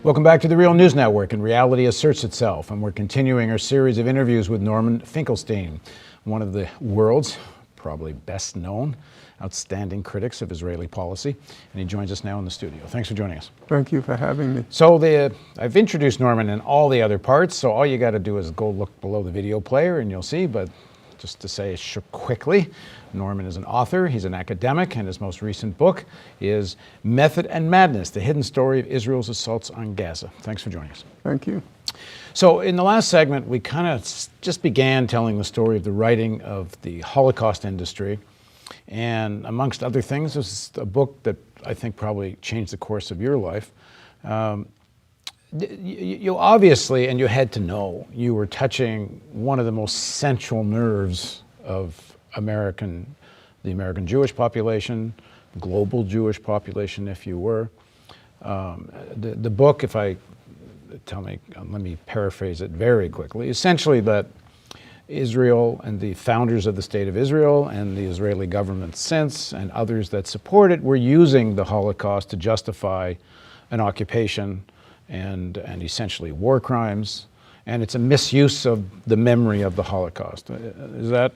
Welcome back to the Real News Network and Reality Asserts Itself, and we're continuing our series of interviews with Norman Finkelstein, one of the world's probably best known, outstanding critics of Israeli policy, and he joins us now in the studio. Thanks for joining us. Thank you for having me. So I've introduced Norman in all the other parts, so all you got to do is go look below the video player and you'll see, but just to say quickly, Norman is an author, he's an academic, and his most recent book is Method and Madness, the hidden story of Israel's assaults on Gaza. Thanks for joining us. Thank you. So in the last segment, we kind of just began telling the story of the writing of the Holocaust industry. And amongst other things, this is a book that I think probably changed the course of your life. You obviously, and you had to know, you were touching one of the most central nerves of the American Jewish population, global Jewish population, if you were. The book, let me paraphrase it very quickly, essentially that Israel and the founders of the State of Israel and the Israeli government since and others that support it were using the Holocaust to justify an occupation and essentially war crimes, and it's a misuse of the memory of the Holocaust. Is that?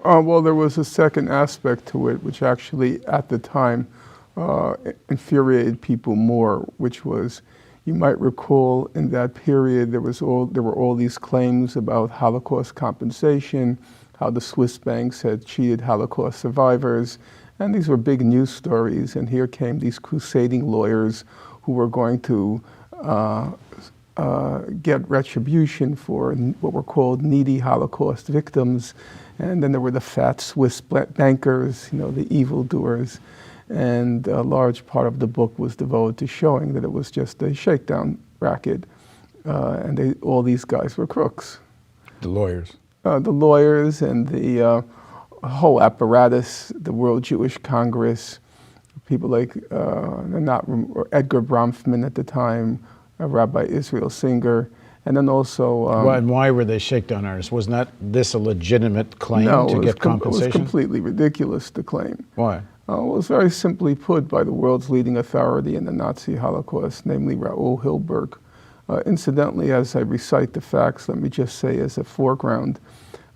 Well, there was a second aspect to it, which actually at the time infuriated people more, which was, you might recall in that period there were all these claims about Holocaust compensation, how the Swiss banks had cheated Holocaust survivors, and these were big news stories, and here came these crusading lawyers who were going to get retribution for what were called needy Holocaust victims. And then there were the fat Swiss bankers, the evildoers. And a large part of the book was devoted to showing that it was just a shakedown racket. And all these guys were crooks. The lawyers. The lawyers and the whole apparatus, the World Jewish Congress, people like Edgar Bronfman at the time, Rabbi Israel Singer, and then also... and why were they shakedown artists? Wasn't this a legitimate claim to get compensation? It was completely ridiculous to claim. Why? It was very simply put by the world's leading authority in the Nazi Holocaust, namely Raoul Hilberg. Incidentally, as I recite the facts, let me just say as a foreground,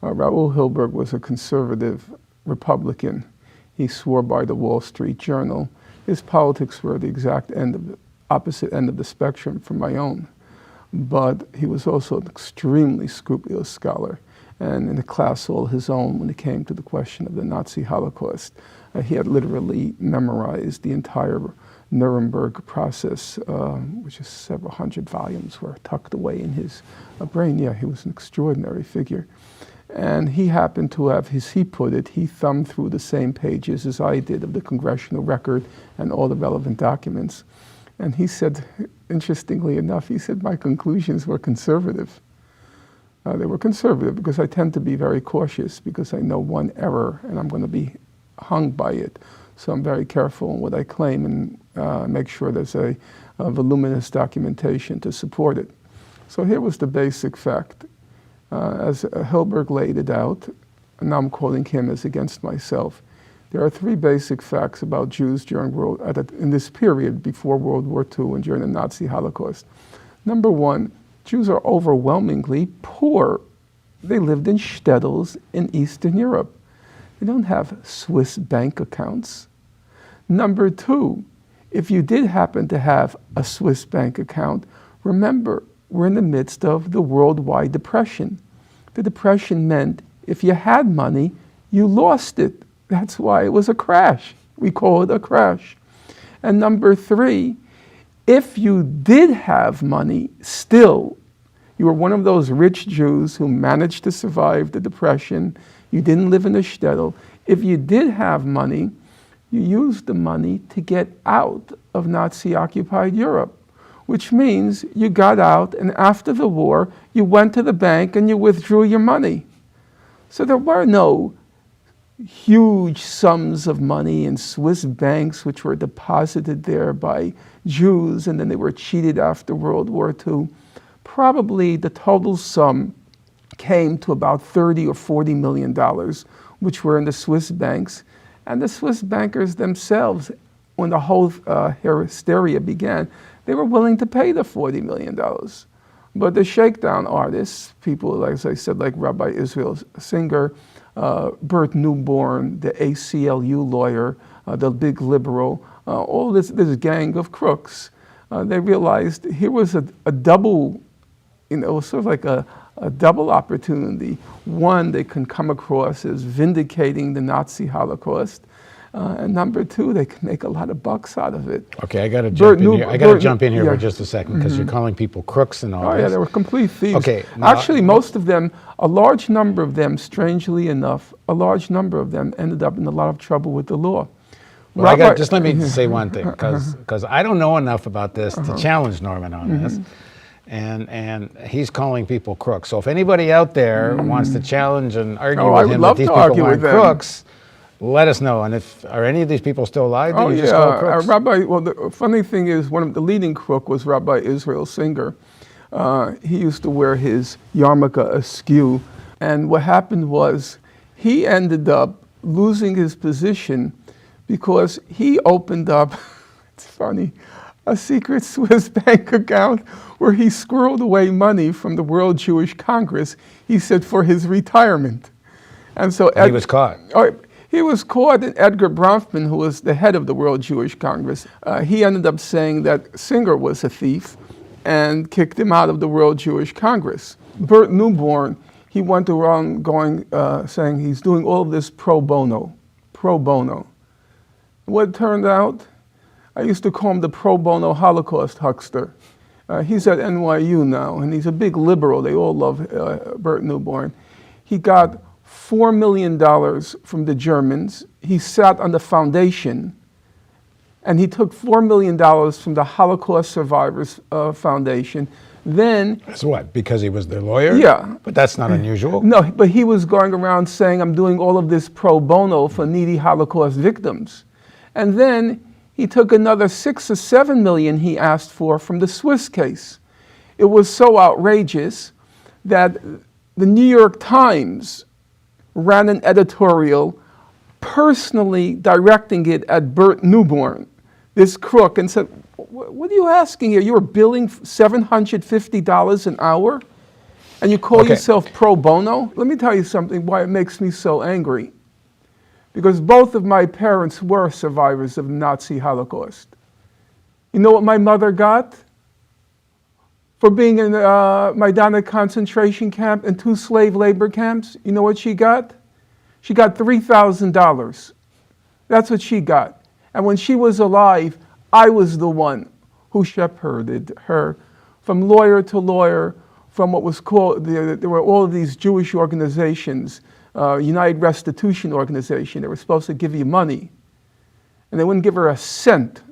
Raoul Hilberg was a conservative Republican. He swore by the Wall Street Journal. His politics were the opposite end of the spectrum from my own. But he was also an extremely scrupulous scholar, and in a class all his own when it came to the question of the Nazi Holocaust. He had literally memorized the entire Nuremberg process, which is several hundred volumes were tucked away in his brain. Yeah, he was an extraordinary figure. And he happened to have, as he put it, he thumbed through the same pages as I did of the congressional record and all the relevant documents. And he said, interestingly enough, he said my conclusions were conservative. They were conservative because I tend to be very cautious because I know one error and I'm going to be hung by it. So I'm very careful in what I claim and make sure there's a voluminous documentation to support it. So here was the basic fact. As Hilberg laid it out, and now I'm quoting him as against myself, there are three basic facts about Jews in this period before World War II and during the Nazi Holocaust. Number one, Jews are overwhelmingly poor. They lived in shtetls in Eastern Europe. They don't have Swiss bank accounts. Number two, if you did happen to have a Swiss bank account, remember, we're in the midst of the worldwide depression. The depression meant if you had money, you lost it. That's why it was a crash. We call it a crash. And number three, if you did have money, still, you were one of those rich Jews who managed to survive the depression. You didn't live in a shtetl. If you did have money, you used the money to get out of Nazi-occupied Europe, which means you got out, and after the war, you went to the bank and you withdrew your money. So there were no huge sums of money in Swiss banks which were deposited there by Jews, and then they were cheated after World War II. Probably the total sum came to about $30 or $40 million, which were in the Swiss banks. And the Swiss bankers themselves, when the whole hysteria began, they were willing to pay the $40 million. But the shakedown artists, people, like as I said, like Rabbi Israel Singer, Bert Newborn, the ACLU lawyer, the big liberal, all this gang of crooks, they realized here was a double, sort of like a double opportunity. One, they can come across as vindicating the Nazi Holocaust. And number two, they can make a lot of bucks out of it. Okay, I got to jump in here. I got to jump in here yeah. for just a second because you're calling people crooks and all this. Yeah, they were complete thieves. Okay, actually, most of them, a large number of them, strangely enough, a large number of them ended up in a lot of trouble with the law. Well, just let me say one thing, because I don't know enough about this to challenge Norman on this. And he's calling people crooks. So if anybody out there wants to challenge and argue with him that these people aren't crooks, let us know. And are any of these people still alive? Oh, yeah. Just call crooks? Well, the funny thing is, one of the leading crook was Rabbi Israel Singer. He used to wear his yarmulke askew. And what happened was he ended up losing his position because he opened up, it's funny, a secret Swiss bank account where he squirreled away money from the World Jewish Congress, he said, for his retirement. And so he was caught. He was caught, and Edgar Bronfman, who was the head of the World Jewish Congress, he ended up saying that Singer was a thief and kicked him out of the World Jewish Congress. Bert Newborn, he went around saying he's doing all of this pro bono. What turned out, I used to call him the pro bono Holocaust huckster. He's at NYU now, and he's a big liberal. They all love Bert Newborn. He got $4 million from the Germans. He sat on the foundation, and he took $4 million from the Holocaust Survivors Foundation. Then... That's what, because he was their lawyer? Yeah. But that's not unusual. No, but he was going around saying, I'm doing all of this pro bono for needy Holocaust victims. And then he took another $6 or $7 million he asked for from the Swiss case. It was so outrageous that the New York Times ran an editorial personally directing it at Bert Newborn, this crook, and said, what are you asking here? You're billing $750 an hour and you call yourself pro bono? Let me tell you something, why it makes me so angry. Because both of my parents were survivors of the Nazi Holocaust. You know what my mother got for being in Majdanek concentration camp and 2 slave labor camps? You know what she got? She got $3,000. That's what she got. And when she was alive, I was the one who shepherded her from lawyer to lawyer, from what was called, there were all of these Jewish organizations, United Restitution Organization. They were supposed to give you money, and they wouldn't give her a cent.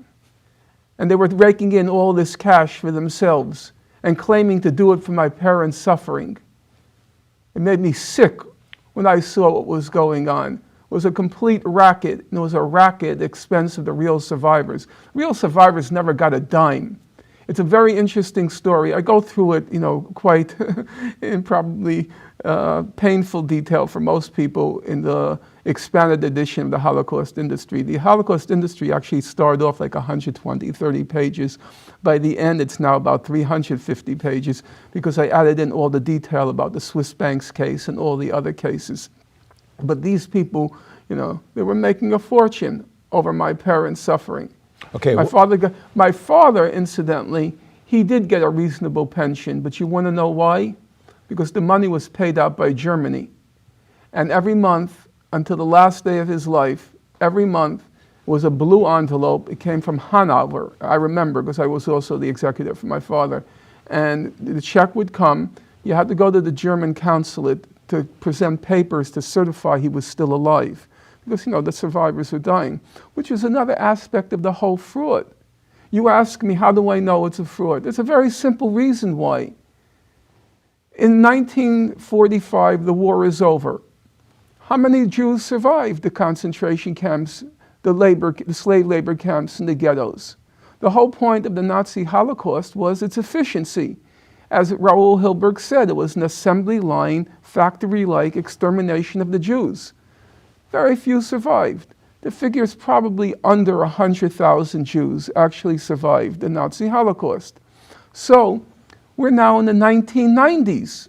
And they were raking in all this cash for themselves and claiming to do it for my parents' suffering. It made me sick when I saw what was going on. It was a complete racket, and it was a racket at the expense of the real survivors. Real survivors never got a dime. It's a very interesting story. I go through it, quite in probably painful detail for most people in the expanded edition of the Holocaust Industry. The Holocaust Industry actually started off like 120, 30 pages. By the end, it's now about 350 pages because I added in all the detail about the Swiss banks case and all the other cases. But these people, they were making a fortune over my parents' suffering. Okay. My father, incidentally, he did get a reasonable pension, but you want to know why? Because the money was paid out by Germany. And every month, until the last day of his life, every month was a blue envelope. It came from Hanover. I remember because I was also the executive for my father. And the check would come. You had to go to the German consulate to present papers to certify he was still alive. Because, the survivors are dying, which is another aspect of the whole fraud. You ask me, how do I know it's a fraud? There's a very simple reason why. In 1945, the war is over. How many Jews survived the concentration camps, the slave labor camps, and the ghettos? The whole point of the Nazi Holocaust was its efficiency. As Raoul Hilberg said, it was an assembly line, factory-like extermination of the Jews. Very few survived. the figure is probably under 100,000 Jews actually survived the Nazi Holocaust. So we're now in the 1990s.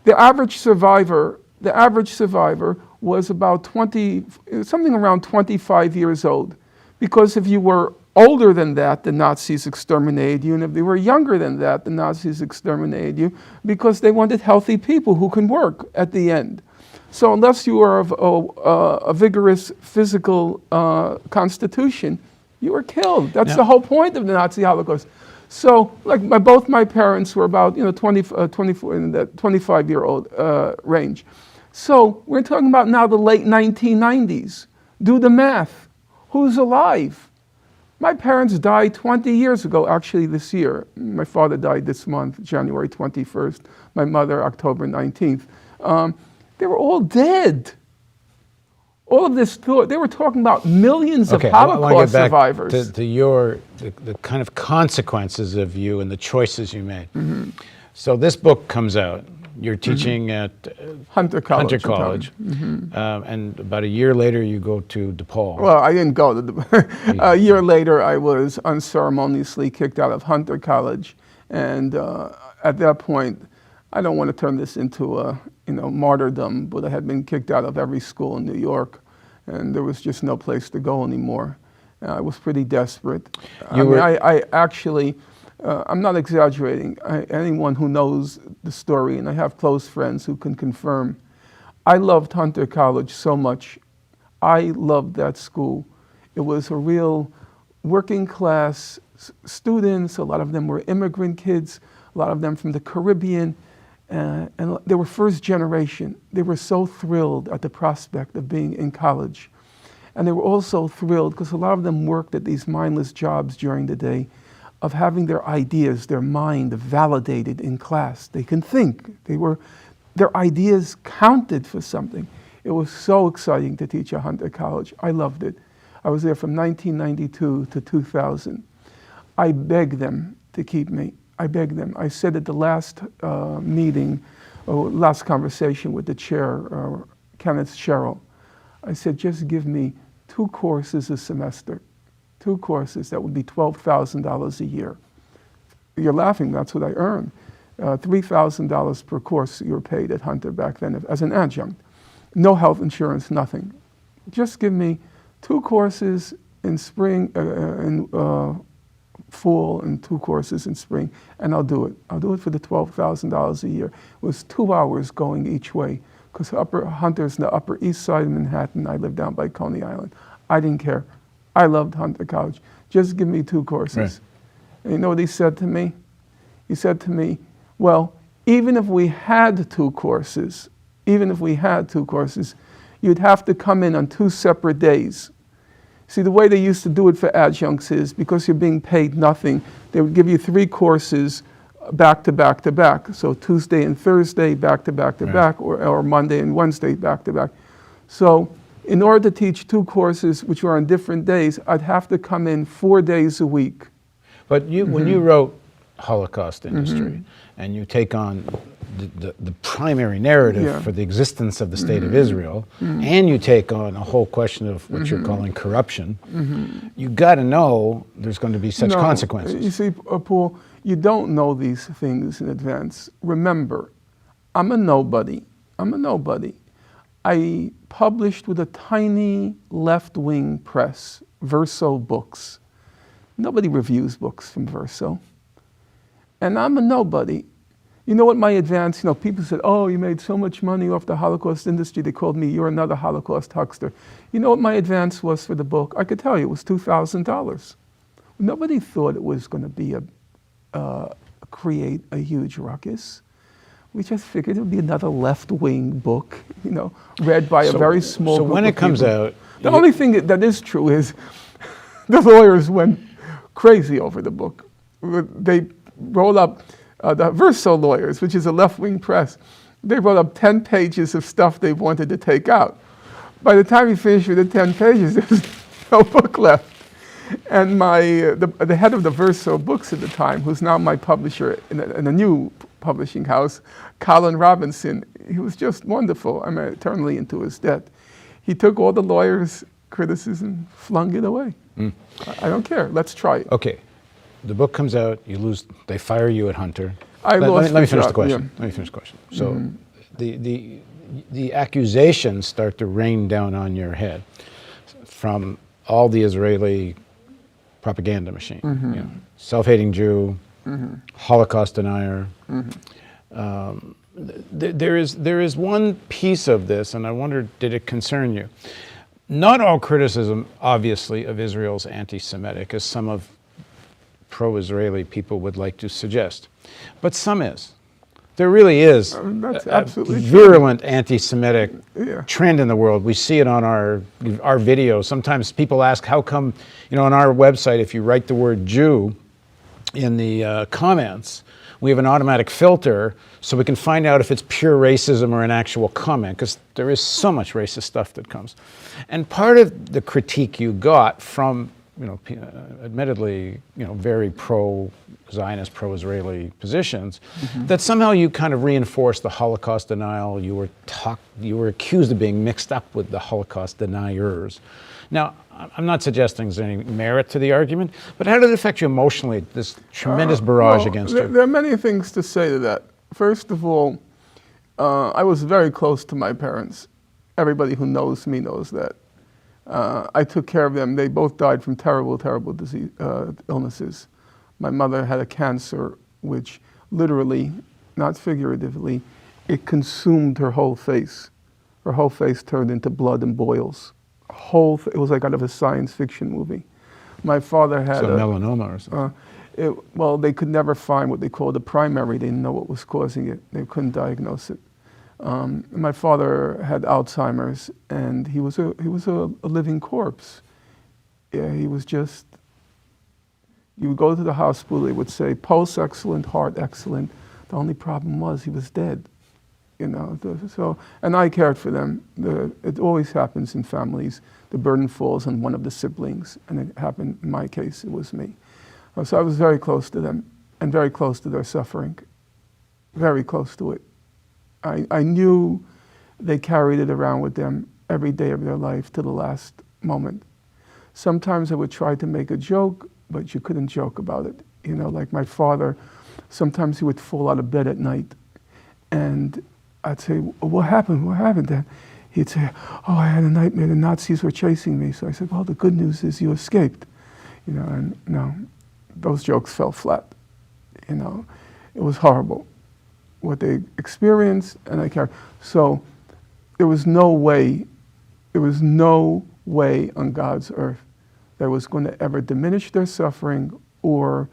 The average survivor was about something around 25 years old. Because if you were older than that, the Nazis exterminated you, and if they were younger than that, the Nazis exterminated you, because they wanted healthy people who can work at the end. So unless you are of a vigorous physical constitution, you were killed. That's the whole point of the Nazi Holocaust. So, like both my parents were about 24 in the 25-year-old range. So we're talking about now the late 1990s. Do the math. Who's alive? My parents died 20 years ago, actually this year. My father died this month, January 21st. My mother, October 19th. They were all dead. All of this, they were talking about millions of Holocaust survivors. To the kind of consequences of you and the choices you made. So this book comes out. You're teaching at Hunter College. And about a year later, you go to DePaul. Well, I didn't go to DePaul. A year later, I was unceremoniously kicked out of Hunter College. And at that point, I don't want to turn this into martyrdom, but I had been kicked out of every school in New York, and there was just no place to go anymore. I was pretty desperate. I actually, I'm not exaggerating. Anyone who knows the story, and I have close friends who can confirm, I loved Hunter College so much. I loved that school. It was a real working class students. A lot of them were immigrant kids, a lot of them from the Caribbean. And they were first generation. They were so thrilled at the prospect of being in college. And they were also thrilled because a lot of them worked at these mindless jobs during the day of having their ideas, their mind validated in class. They can think. Their ideas counted for something. It was so exciting to teach at Hunter College. I loved it. I was there from 1992 to 2000. I begged them to keep me. I begged them. I said at the last last conversation with the chair, Kenneth Sherrill, I said, just give me 2 courses a semester. 2 courses, that would be $12,000 a year. You're laughing, that's what I earned. $3,000 per course you were paid at Hunter back then as an adjunct. No health insurance, nothing. Just give me 2 courses in spring, fall, and 2 courses in spring, and I'll do it. I'll do it for the $12,000 a year. It was 2 hours going each way, because Hunter's in the Upper East Side of Manhattan. I lived down by Coney Island. I didn't care. I loved Hunter College. Just give me 2 courses. Right. And you know what he said to me? He said to me, well, even if we had 2 courses, you'd have to come in on 2 separate days. See, the way they used to do it for adjuncts is, because you're being paid nothing, they would give you 3 courses back to back to back. So Tuesday and Thursday, back to back to back, or Monday and Wednesday, back to back. So in order to teach 2 courses, which were on different days, I'd have to come in 4 days a week. But when you wrote Holocaust Industry, and you take on the primary narrative for the existence of the State of Israel, and you take on a whole question of what you're calling corruption, you got to know there's going to be such consequences. You see, Paul, you don't know these things in advance. Remember, I'm a nobody. I published with a tiny left-wing press, Verso Books. Nobody reviews books from Verso. And I'm a nobody. You know what my advance, people said, oh, you made so much money off the Holocaust industry. They called me, you're another Holocaust huckster. You know what my advance was for the book? I could tell you, it was $2,000. Nobody thought it was going to be create a huge ruckus. We just figured it would be another left-wing book, read by a very small group of people. So when it comes out... The only thing that is true is the lawyers went crazy over the book. They rolled up, the Verso lawyers, which is a left-wing press, they wrote up 10 pages of stuff they wanted to take out. By the time we finished with the 10 pages, there was no book left. And the head of the Verso Books at the time, who's now my publisher in a new publishing house, Colin Robinson, he was just wonderful. I'm eternally into his debt. He took all the lawyers' criticism, flung it away. I don't care. Let's try it. Okay, the book comes out. You lose. They fire you at Hunter. I lost let me the finish the job, question. yeah. Let me finish the question. So, the accusations start to rain down on your head from all the Israeli propaganda machine. You know, self-hating Jew, Holocaust denier. There is one piece of this, and I wonder, did it concern you? Not all criticism, obviously, of Israel is anti-Semitic, as some of pro-Israeli people would like to suggest, but some is. There really is That's a absolutely true. virulent anti-Semitic Yeah. trend in the world. We see it on our videos. Sometimes people ask, how come, on our website, if you write the word Jew in the comments, we have an automatic filter so we can find out if it's pure racism or an actual comment, because there is so much racist stuff that comes. And part of the critique you got from, admittedly, very pro-Zionist, pro-Israeli positions, that somehow you kind of reinforced the Holocaust denial. You were accused of being mixed up with the Holocaust deniers. Now, I'm not suggesting there's any merit to the argument, but how did it affect you emotionally, this tremendous barrage against you? There are many things to say to that. First of all, I was very close to my parents. Everybody who knows me knows that. I took care of them. They both died from terrible, terrible disease, illnesses. My mother had a cancer which literally, not figuratively, it consumed her whole face. Her whole face turned into blood and boils. It was like out of a science fiction movie. My father had melanoma or something. Well, they could never find what they called a primary. They didn't know what was causing it. They couldn't diagnose it. My father had Alzheimer's, and he was a living corpse. Yeah, he was just. You would go to the hospital. They would say pulse excellent, heart excellent. The only problem was he was dead. And I cared for them. It always happens in families. The burden falls on one of the siblings, and it happened in my case. It was me. So I was very close to them and very close to their suffering, very close to it. I knew they carried it around with them every day of their life to the last moment. Sometimes I would try to make a joke, but you couldn't joke about it. Like my father, sometimes he would fall out of bed at night, and I'd say, what happened? What happened then? He'd say, oh, I had a nightmare. The Nazis were chasing me. So I said, well, the good news is you escaped. And no, those jokes fell flat. It was horrible what they experienced, and I carried. So there was no way on God's earth that was going to ever diminish their suffering or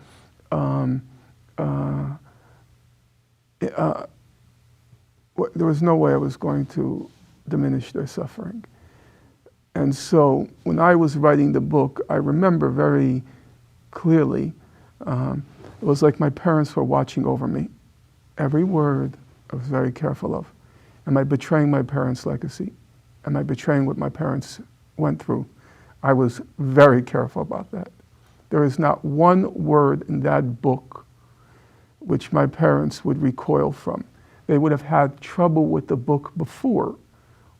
there was no way I was going to diminish their suffering. And so when I was writing the book, I remember very clearly, it was like my parents were watching over me. Every word I was very careful of. Am I betraying my parents' legacy? Am I betraying what my parents went through? I was very careful about that. There is not one word in that book which my parents would recoil from. They would have had trouble with the book before,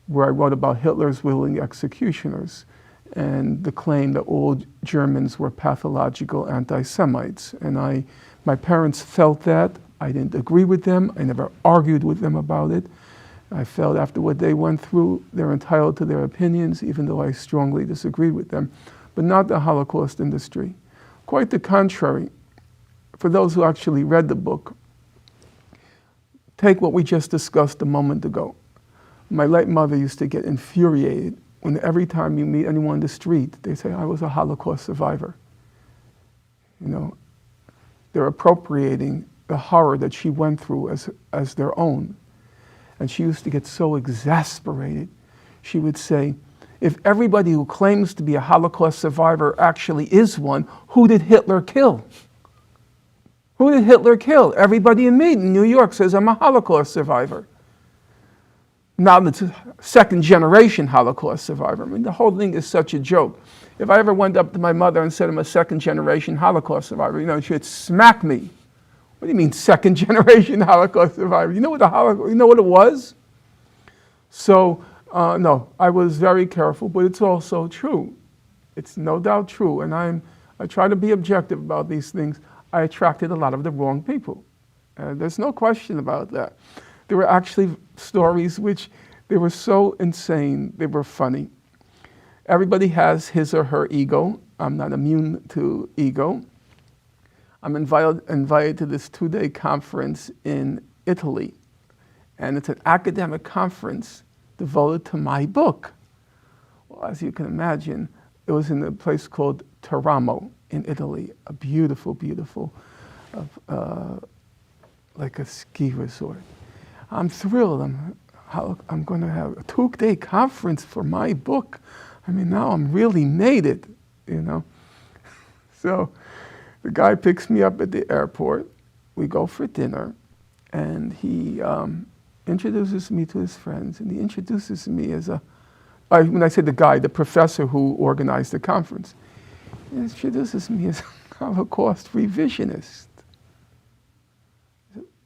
where I wrote about Hitler's willing executioners and the claim that all Germans were pathological anti-Semites. And my parents felt that. I didn't agree with them. I never argued with them about it. I felt after what they went through, they're entitled to their opinions, even though I strongly disagreed with them, but not the Holocaust industry. Quite the contrary. For those who actually read the book, take what we just discussed a moment ago. My late mother used to get infuriated when every time you meet anyone in the street, they say, I was a Holocaust survivor. They're appropriating the horror that she went through as their own. And she used to get so exasperated. She would say, if everybody who claims to be a Holocaust survivor actually is one, who did Hitler kill? Who did Hitler kill? Everybody in New York says I'm a Holocaust survivor. Now it's a second generation Holocaust survivor. I mean, the whole thing is such a joke. If I ever went up to my mother and said I'm a second generation Holocaust survivor, she'd smack me. What do you mean second generation Holocaust survivor? You know what it was? So No, I was very careful, but it's also true. It's no doubt true, and I try to be objective about these things. I attracted a lot of the wrong people. There's no question about that. There were actually stories which they were so insane, they were funny. Everybody has his or her ego. I'm not immune to ego. I'm invited to this 2-day conference in Italy, and it's an academic conference devoted to my book. Well, as you can imagine, it was in a place called Teramo in Italy, a beautiful, beautiful, like a ski resort. I'm thrilled. I'm going to have a 2-day conference for my book. I mean, now I'm really made it, you know. So the guy picks me up at the airport. We go for dinner, and he introduces me to his friends, and he introduces me as when I say the guy, the professor who organized the conference, he introduces me as a Holocaust revisionist.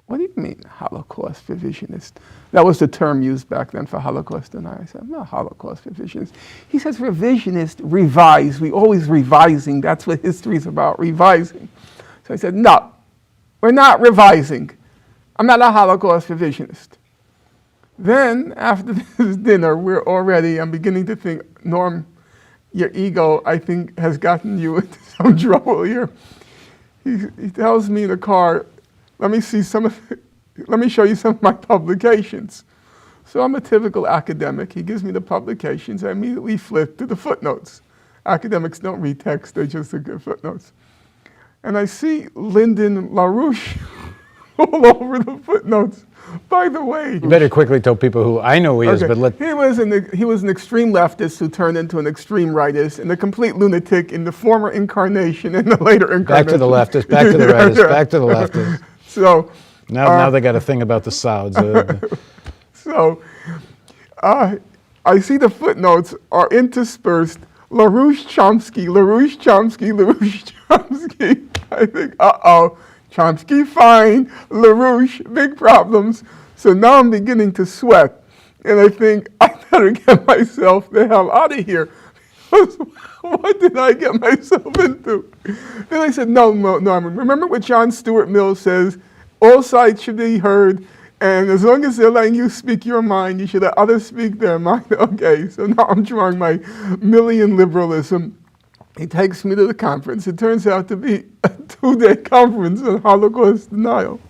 What do you mean, Holocaust revisionist? That was the term used back then for Holocaust denier. I said, I'm not a Holocaust revisionist. He says revisionist, revise. We always revising. That's what history is about, revising. So I said, no, we're not revising. I'm not a Holocaust revisionist. Then, after this dinner, I'm beginning to think, Norm, your ego, I think, has gotten you into some trouble here. He tells me in the car, let me show you some of my publications. So I'm a typical academic. He gives me the publications. I immediately flip to the footnotes. Academics don't read text, they just look at footnotes. And I see Lyndon LaRouche all over the footnotes. By the way, You better quickly tell people who I know he is, but let... He was an extreme leftist who turned into an extreme rightist and a complete lunatic in the former incarnation and the later incarnation. Back to the leftist, back to the rightist, back to the leftist. So now they got a thing about the Sauds. So I see the footnotes are interspersed. LaRouche Chomsky, LaRouche Chomsky, LaRouche Chomsky. I think, uh-oh, Chomsky fine, LaRouche, big problems. So now I'm beginning to sweat. And I think, I better get myself the hell out of here. What did I get myself into? Then I said, no, remember what John Stuart Mill says, all sides should be heard, and as long as they're letting you speak your mind, you should let others speak their mind. Okay, so now I'm drawing my Millian liberalism. He takes me to the conference. It turns out to be a 2-day conference on Holocaust denial.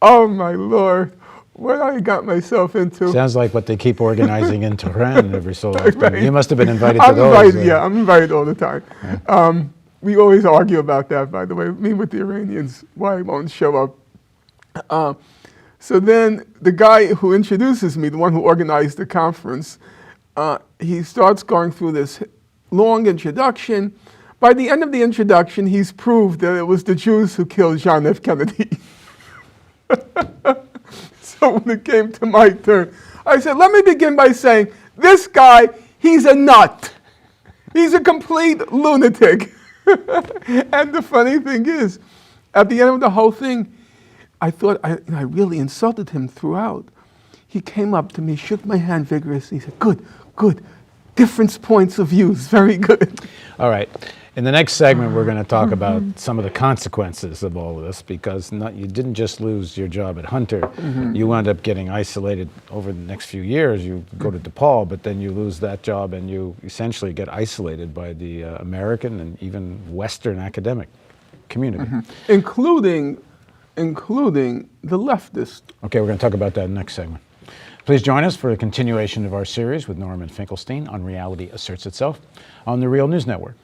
Oh my Lord, what I got myself into. Sounds like what they keep organizing in Tehran every so often. Right. You must have been invited to those. Invited, yeah, I'm invited all the time. Yeah. We always argue about that, by the way, me with the Iranians, why I won't show up. So then the guy who introduces me, the one who organized the conference, he starts going through this long introduction. By the end of the introduction, he's proved that it was the Jews who killed John F. Kennedy. So when it came to my turn, I said, let me begin by saying, this guy, he's a nut. He's a complete lunatic. And the funny thing is, at the end of the whole thing, I thought I really insulted him throughout. He came up to me, shook my hand vigorously, he said, good, different points of views, very good. All right. In the next segment, we're going to talk about some of the consequences of all of this, because you didn't just lose your job at Hunter. You wound up getting isolated over the next few years. You go to DePaul, but then you lose that job and you essentially get isolated by the American and even Western academic community. Including the leftist. Okay, we're going to talk about that in the next segment. Please join us for a continuation of our series with Norman Finkelstein on Reality Asserts Itself on the Real News Network.